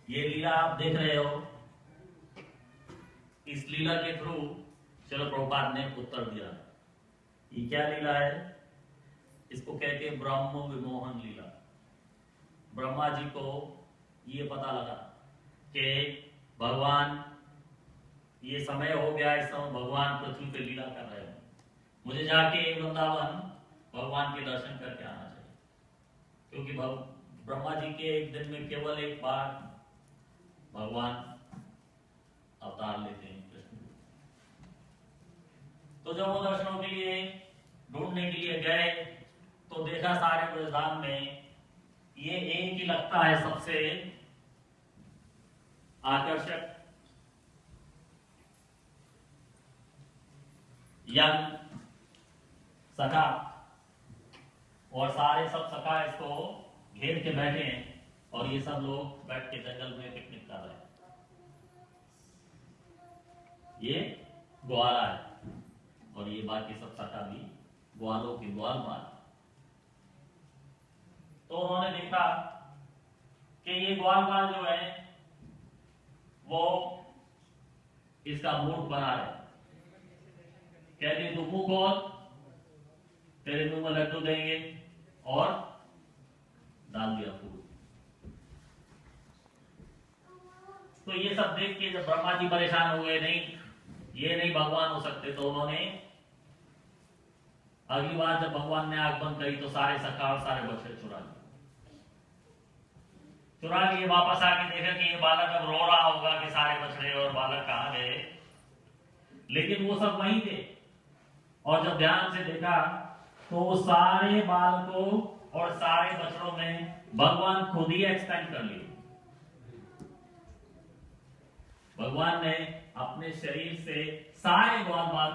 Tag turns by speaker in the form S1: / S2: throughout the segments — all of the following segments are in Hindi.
S1: ये लीला आप देख रहे हो, इस लीला के थ्रू चलो प्रभुपाद ने उत्तर दिया। ये क्या लीला है? इसको कहते हैं ब्रह्म विमोहन लीला। ब्रह्मा जी को ये पता लगा कि भगवान, ये समय हो गया, इस समय भगवान पृथ्वी पे लीला कर रहे हैं, मुझे जाके वृंदावन भगवान के दर्शन करके आना चाहिए। क्योंकि ब्रह्मा जी के एक दिन में केवल एक बार भगवान अवतार लेते हैं कृष्ण। तो जब वो दर्शनों के लिए ढूंढने के लिए गए तो देखा सारे ब्रजधाम में ये एक ही लगता है सबसे आकर्षक, यंग सखा, और सारे सब सखा इसको घेर के बैठे हैं और ये सब लोग बैठ के जंगल में पिकनिक कर रहे हैं। ये ग्वाला है और ये बाकी सब सखा भी ग्वालों की ग्वाल मार। तो उन्होंने देखा कि ये ग्वाल मार जो है वो इसका मूड बना रहे। कहते तू मुंह खोल, तेरे मुंह में लड्डू देंगे, और डाल दिया फूल। तो ये सब देख के जब ब्रह्मा जी परेशान हो गए, नहीं ये नहीं भगवान हो सकते, तो उन्होंने अगली बार जब भगवान ने आंख बंद करी तो सारे सखा और सारे बछड़े चुरा लिए। वापस आके देखा कि ये बालक अब रो रहा होगा कि सारे बछड़े और बालक कहां गए, लेकिन वो सब वहीं थे। और जब ध्यान से देखा तो सारे बालकों और सारे बछड़ों में भगवान खुद ही एक्सपेंड कर लिए। भगवान ने अपने शरीर से सारे ग्वाल बाल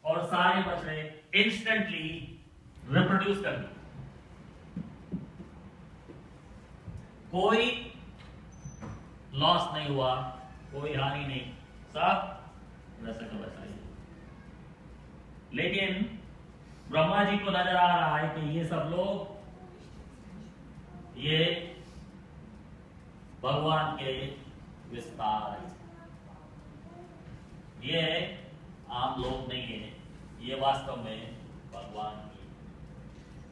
S1: और सारे बछड़े इंस्टेंटली रिप्रोड्यूस कर दिए। कोई लॉस नहीं हुआ, कोई हानि नहीं, सब वैसा का वैसा ही। लेकिन ब्रह्मा जी को नजर आ रहा है कि ये सब लोग ये भगवान के विस्तार है, ये आम लोग नहीं है, ये वास्तव में भगवान की।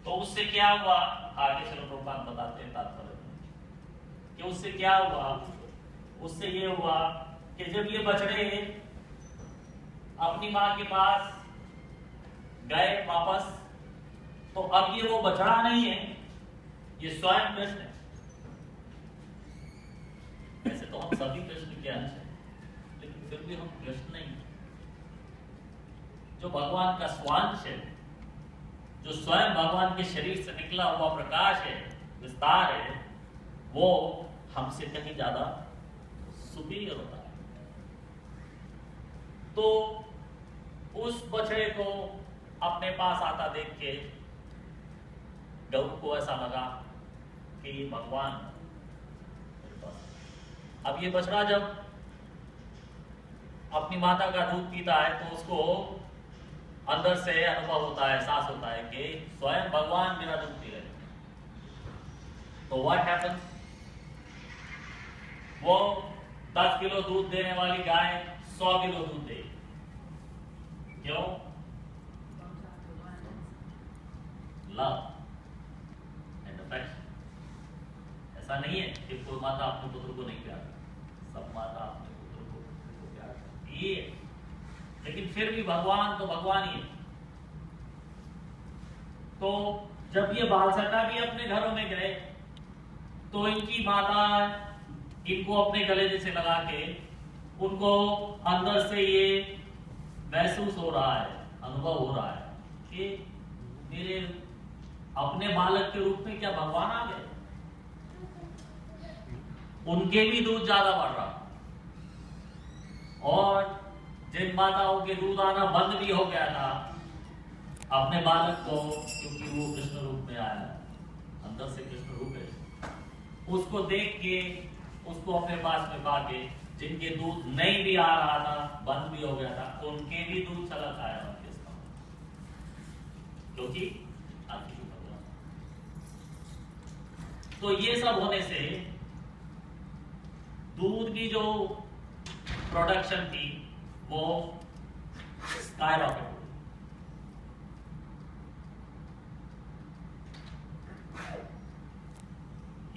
S1: तो उससे क्या हुआ, आगे चलो प्रभुपाद बताते हैं तात्पर्य कि उससे क्या हुआ। उससे ये हुआ कि जब ये बछड़े अपनी मां के पास गए वापस, तो अब ये वो बछड़ा नहीं है, ये स्वयं कृष्ण है। वैसे तो हम सभी कृष्ण के अंश हैं, लेकिन फिर भी हम कृष्ण नहीं। जो भगवान का स्वांश है, जो स्वयं भगवान के शरीर से निकला हुआ प्रकाश है, विस्तार है, वो हमसे कहीं ज्यादा सुपीरियर होता है। तो उस बछड़े को अपने पास आता देख के गौ को ऐसा लगा कि ये भगवान। अब ये बछड़ा जब अपनी माता का दूध पीता है तो उसको अंदर से अनुभव होता है, एहसास होता है कि स्वयं भगवान मेरा दूध पी रहे। तो व्हाट हैपेंस, वो 10 किलो दूध देने वाली गाय 100 किलो दूध दे। क्यों? Love and affection. ऐसा नहीं है कि कोई माता अपने पुत्र को नहीं प्यार करती, सब माता अपने पुत्र को प्यार करती है, लेकिन फिर भी भगवान तो भगवान ही है। तो जब ये बाल सखा भी अपने घरों में गए तो इनकी माता इनको अपने गले जैसे लगा के, उनको अंदर से ये महसूस हो रहा है, अनुभव हो रहा है कि मेरे अपने बालक के रूप में क्या भगवान आ गए। उनके भी दूध ज्यादा बढ़ रहा, और जिन माताओं के दूध आना बंद भी हो गया था, अपने बालक को, क्योंकि वो कृष्ण रूप में आया, अंदर से कृष्ण रूप है, उसको देख के, उसको अपने पास में पाके, जिनके दूध नहीं भी आ रहा था, बंद भी हो गया था, उनके भी दूध चला आया उनके सामने, क्योंकि आखिर भगवान। तो ये सब होने से की जो प्रोडक्शन थी वो स्काईरॉकेट।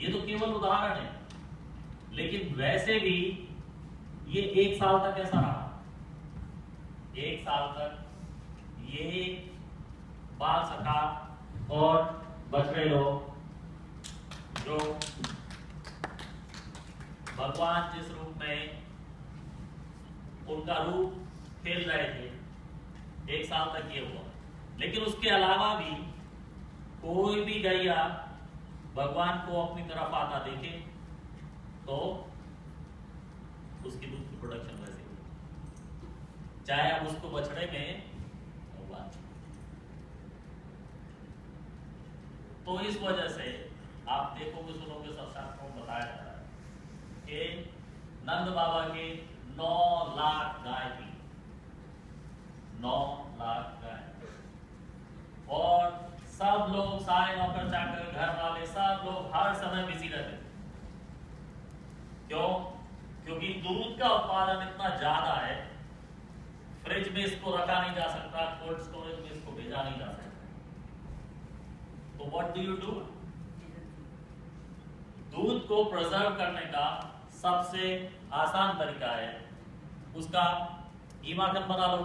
S1: ये तो केवल उदाहरण है, लेकिन वैसे भी ये 1 साल तक ऐसा रहा। 1 साल तक ये बाल सखा और बछड़े लोग जो भगवान जिस रूप में उनका रूप खेल रहे थे, 1 साल तक ये हुआ। लेकिन उसके अलावा भी कोई भी गैया भगवान को अपनी तरफ आता देखे तो उसकी दूध की प्रोडक्शन वैसे हुई, चाहे अब उसको बछड़े में होगा। तो इस वजह से आप देखोगे, सुनोगे, सब शास्त्रों में बताया जा रहा है कि नंद बाबा के 9 लाख गाय थी, 9 लाख गाय, और सब लोग, सारे नौकर चाकर, घर वाले, सब लोग हर समय बिजी रहते थे। क्यों? क्योंकि दूध का उत्पादन इतना ज्यादा है, फ्रिज में इसको रखा नहीं जा सकता, कोल्ड स्टोरेज में इसको भेजा नहीं जा सकता। तो व्हाट डू यू डू? दूध को प्रिजर्व करने का सबसे आसान तरीका है उसका ई-माखन बना लो,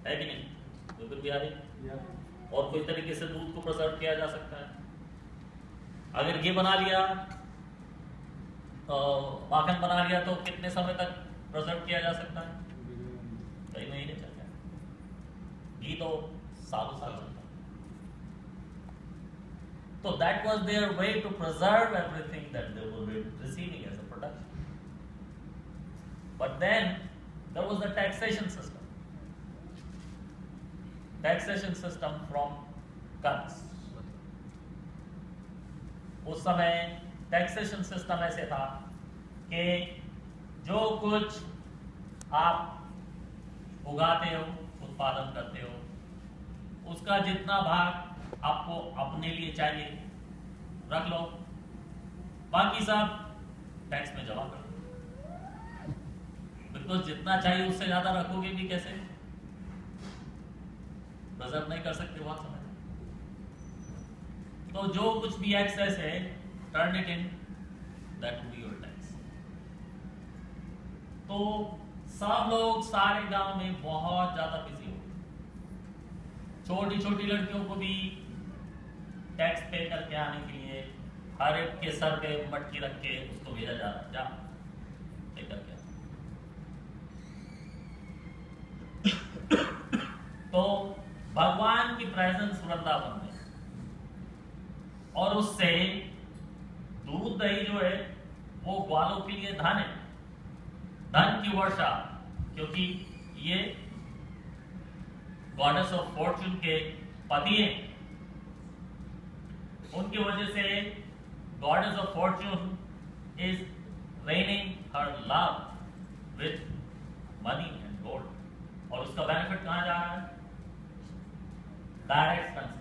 S1: है कि नहीं? तो फिर बिहारी और कोई तरीके से दूध को प्रिजर्व किया जा सकता है। अगर ये बना लिया, माखन बना लिया, तो कितने समय तक प्रिजर्व किया जा सकता है? कई महीने चलता है। घी तो सालों साल चलता है। तो that was their way to preserve everything that they were receiving as a production. But then there was the taxation system. Taxation system from guns. उस समय टैक्सेशन सिस्टम ऐसे था कि जो कुछ आप उगाते हो, उत्पादन करते हो, उसका जितना भाग आपको अपने लिए चाहिए रख लो, बाकी सब टैक्स में जमा कर दो। बिकॉज जितना चाहिए उससे ज्यादा रखोगे भी कैसे? रिजर्व नहीं कर सकते बहुत समय। तो जो कुछ भी एक्सेस है, turn it in, that will be your tax. तो सब लोग सारे गांव में बहुत ज्यादा बिजी हो गए। छोटी छोटी लड़कियों को भी टैक्स पे करके आने के लिए हर एक के सर पे मटकी रख के उसको भेजा जा रहा है, जा पे करके। तो भगवान की प्रेजेंस वृंदावन में, और उससे दूध दही जो है वो ग्वालों के लिए धन है, धन की वर्षा। क्योंकि ये गॉडेस ऑफ फॉर्च्यून के पति हैं, उनकी वजह से goddess of fortune is raining her love with money and gold. और उसका बेनिफिट कहां जा रहा है? Direct Kansa,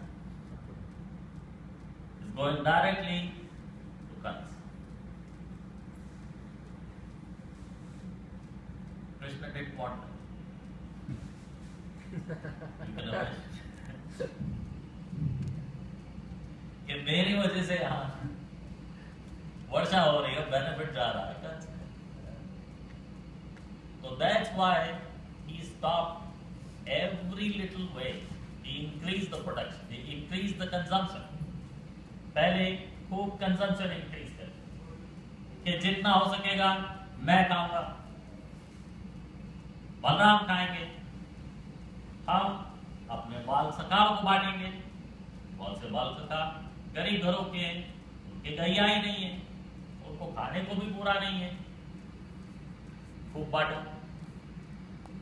S1: is going directly to Kansa. Krishna did what? कि मेरी वजह से यहाँ वर्षा हो रही है, बेनिफिट जा रहा है। तो that's why he stopped every little way. He increased the production, he increased the consumption. पहले खूब कंजम्पशन इंक्रीज कर कि जितना हो सकेगा मैं खाऊंगा, बलराम खाएंगे, हम अपने बाल सखाओं को बांटेंगे। बहुत से बाल सखा गरीब घरों के, उनके गैया ही नहीं है, उनको खाने को भी पूरा नहीं है, खूब बांटो।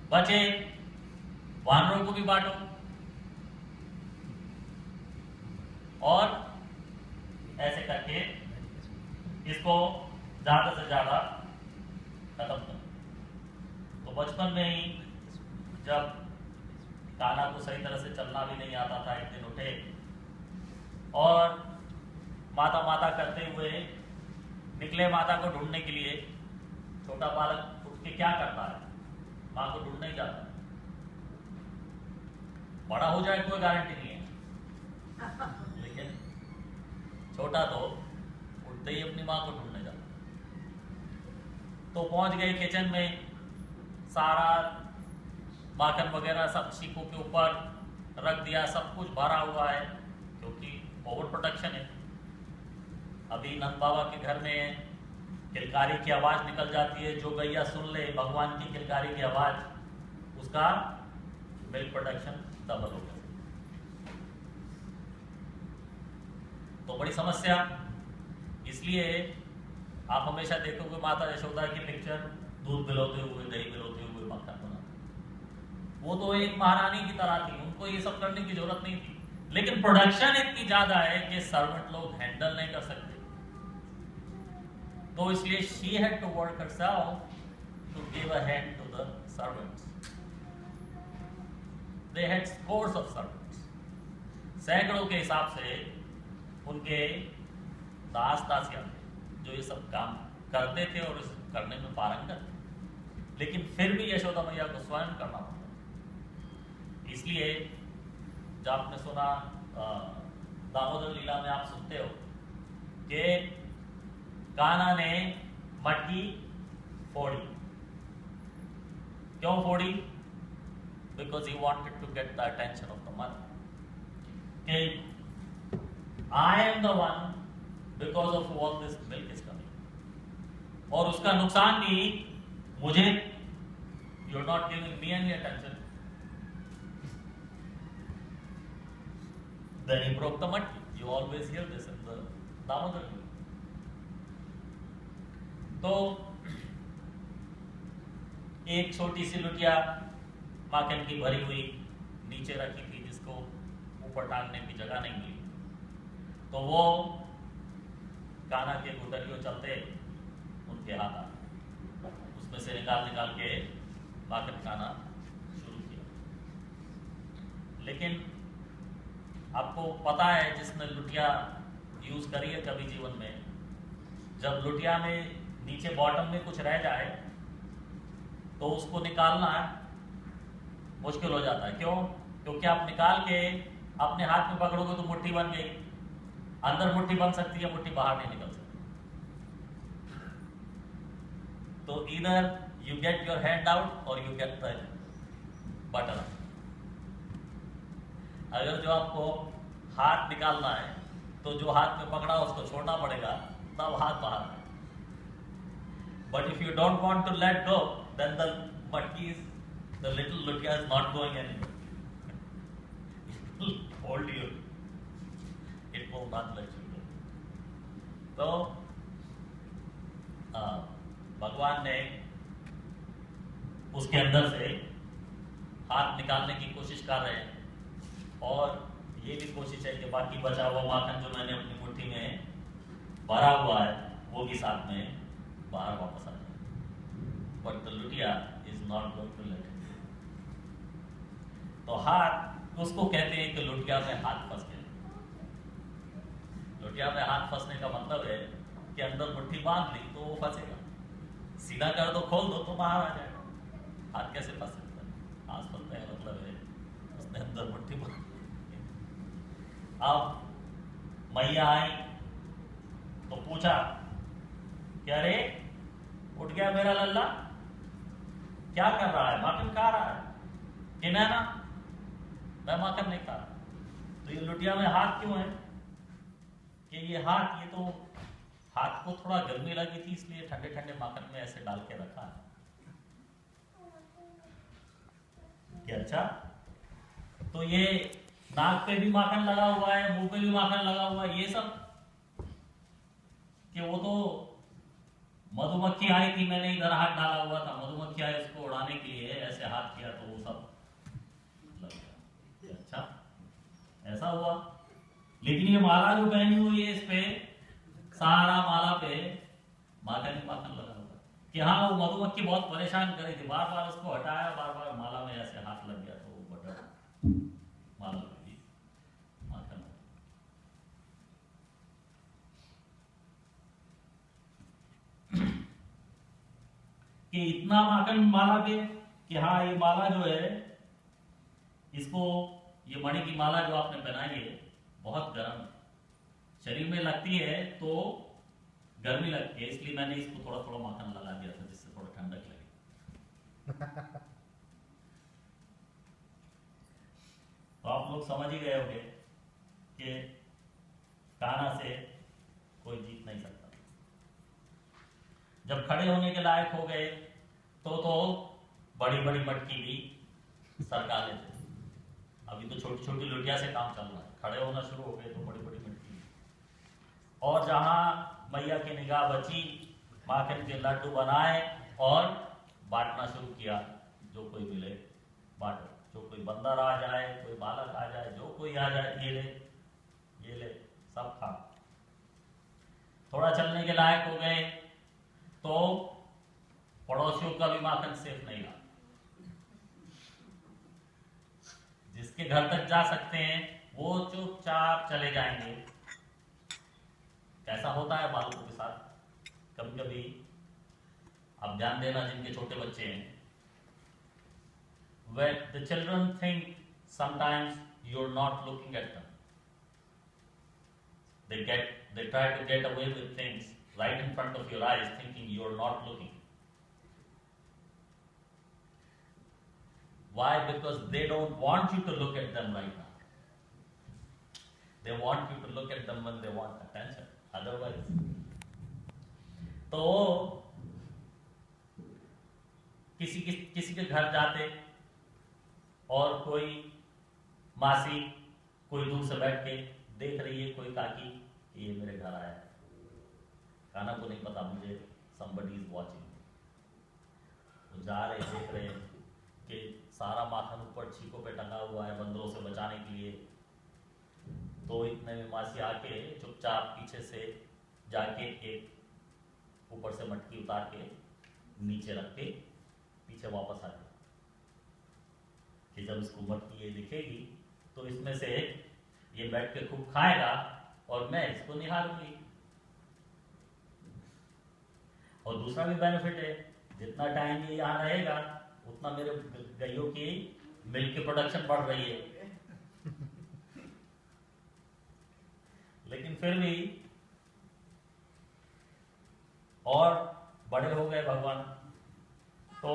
S1: बचे वानरों को भी बांटो, और ऐसे करके इसको ज्यादा से ज्यादा खत्म करो। तो बचपन में ही जब कान्हा को सही तरह से चलना भी नहीं आता था, एक दिन उठे और माता माता करते हुए निकले माता को ढूंढने के लिए, छोटा बालक उठ के क्या करता है? माँ को ढूंढने ही जाता है। बड़ा हो जाए कोई गारंटी नहीं है, लेकिन छोटा तो उठते ही अपनी माँ को ढूंढने जाता। तो पहुंच गए किचन में, सारा माखन वगैरह सब शीखों के ऊपर रख दिया, सब कुछ भरा हुआ है क्योंकि ओवर प्रोडक्शन है। अभी नंद बाबा के घर में किलकारी की आवाज निकल जाती है, जो गैया सुन ले भगवान की किलकारी की आवाज, उसका मिल्क प्रोडक्शन डबल हो गया। तो बड़ी समस्या। इसलिए आप हमेशा देखोगे माता यशोदा की पिक्चर, दूध पिलाते हुए, दही पिलाते हुए मक्खन बनाते। वो तो एक महारानी की तरह थी, उनको ये सब करने की जरूरत नहीं थी, लेकिन प्रोडक्शन इतनी ज्यादा है कि सर्वेंट लोग हैंडल नहीं कर सकते। तो इसलिए she had to work herself to give a hand to the servants. They had scores of servants. सैकड़ों के हिसाब से उनके दास दासियां थे जो ये सब काम करते थे और इस करने में पारंगत थे, लेकिन फिर भी यशोदा मैया को स्वयं करना पड़ता। इसलिए जब आपने सुना दामोदर लीला में आप सुनते हो कि कान्हा ने मटकी फोड़ी। क्यों फोड़ी? Because he wanted to get the attention of the mother. I am the one because of all this milk is coming, और उसका नुकसान भी मुझे, you are not giving me any attention. Then he broke the mutki. You always hear this in the Damodar Leela. तो एक छोटी सी लुटिया माखन की भरी हुई नीचे रखी थी, जिसको ऊपर टांगने की जगह नहीं मिली, तो वो कान्हा के गुटरियों चलते उनके हाथ आ, उसमें से निकाल के माखन खाना शुरू किया। लेकिन आपको पता है, जिसने लुटिया यूज करी है कभी जीवन में, जब लुटिया में नीचे बॉटम में कुछ रह जाए तो उसको निकालना मुश्किल हो जाता है। क्यों? क्योंकि आप निकाल के अपने हाथ में पकड़ोगे तो मुट्ठी बन गई, अंदर मुट्ठी बन सकती है, मुट्ठी बाहर नहीं निकल सकती। तो इधर you get your hand out और यू गेट द बटन। अगर जो आपको हाथ निकालना है तो जो हाथ में पकड़ा उसको छोड़ना पड़ेगा, तब हाथ बाहर है। But if you don't want to let go, then the matki is, the little lutiya is not going anywhere. It will hold you, it will not let you go. तो भगवान ने उसके अंदर से हाथ निकालने की कोशिश कर रहे हैं, और ये भी कोशिश है कि बाकी बचा हुआ माखन जो मैंने अपनी मुट्ठी में भरा हुआ है वो भी साथ में बाहर वापस आ जाए। But the lutiya is not going to let it. तो हाथ, उसको कहते हैं कि लुटिया में हाथ फंस गया। लुटिया में हाथ फंसने का मतलब है कि अंदर मुट्ठी बांध ली तो वो फंसेगा, सीधा कर दो, खोल दो तो बाहर आ जाएगा। हाथ कैसे फंस सकता है? हाथ फंसने का मतलब है उसने अंदर मुट्ठी बांध। अब मैया आई तो पूछा कि अरे उठ गया मेरा लल्ला, क्या कर रहा है? माखन खा रहा है कि ना? मैं माखन नहीं खा रहा। तो ये लुटिया में हाथ क्यों है? कि ये हाथ, ये तो हाथ को थोड़ा गर्मी लगी थी, इसलिए ठंडे ठंडे माखन में ऐसे डाल के रखा है। कि अच्छा, तो ये नाक पे भी माखन लगा हुआ है, मुंह पे भी माखन लगा हुआ है, ये सब कि वो तो मधुमक्खी आई थी, मैंने इधर हाथ डाला हुआ था, मधुमक्खी आई उसको उड़ाने के लिए ऐसे हाथ किया तो वो सब लग गया। अच्छा, ऐसा हुआ। लेकिन ये माला जो पहनी हुई है, इस पे सारा माला पे माखन ही माखन लगा हुआ कि हाँ, वो मधुमक्खी बहुत परेशान कर रही थी, बार बार उसको हटाया, बार बार माला में ऐसे हाथ लग गया तो वो बटन माला लगी, माखन। कि इतना माखन माला के कि हाँ ये माला जो है, इसको ये मणि की माला जो आपने पहनाई है बहुत गर्म है, शरीर में लगती है तो गर्मी लगती है, इसलिए मैंने इसको थोड़ा थोड़ा माखन लगा दिया था जिससे थोड़ा ठंडक लगे। तो आप लोग समझ ही गए होंगे कि कान्हा से कोई जीत नहीं सकता। जब खड़े होने के लायक हो गए तो बड़ी बड़ी मटकी भी सरका लेते। अभी तो छोटी छोटी लुटिया से काम चल रहा है, खड़े होना शुरू हो गए तो बड़ी बड़ी मटकी। और जहां मैया की निगाह बची, माखन के लड्डू बनाए और बांटना शुरू किया, जो कोई मिले बांटो, जो कोई बंदर आ जाए, कोई बालक आ जाए, जो कोई आ जाए, ये ले सब खा। थोड़ा चलने के लायक हो गए तो पड़ोसियों का भी माखन सेफ नहीं रहा। जिसके घर तक जा सकते हैं वो चुपचाप चले जाएंगे। कैसा होता है बालकों के साथ कभी कभी, आप ध्यान देना जिनके छोटे बच्चे हैं, when the children think sometimes you're not looking at them, they try to get away with things right in front of your eyes thinking you're not looking. Why? Because they don't want you to look at them right now. They want you to look at them when they want attention. Otherwise, तो किसी के घर जाते और कोई मासी कोई दूर से बैठ के देख रही है, कोई काकी कि ये मेरे घर आया है, कान्हा को नहीं पता मुझे somebody is watching। वो जा रहे देख रहे हैं कि सारा माखन ऊपर छीकों पे टंगा हुआ है बंदरों से बचाने के लिए। तो इतने में मासी आके चुपचाप पीछे से जाके एक ऊपर से मटकी उतार के नीचे रख के पीछे वापस आ गया कि जब इसको मटकी ये दिखेगी तो इसमें से ये बैठ के खूब खाएगा और मैं इसको निहारूंगी। और दूसरा भी बेनिफिट है, जितना टाइम ये यहाँ रहेगा उतना मेरे गायों की मिल्क की प्रोडक्शन बढ़ रही है। लेकिन फिर भी और बड़े हो गए भगवान, तो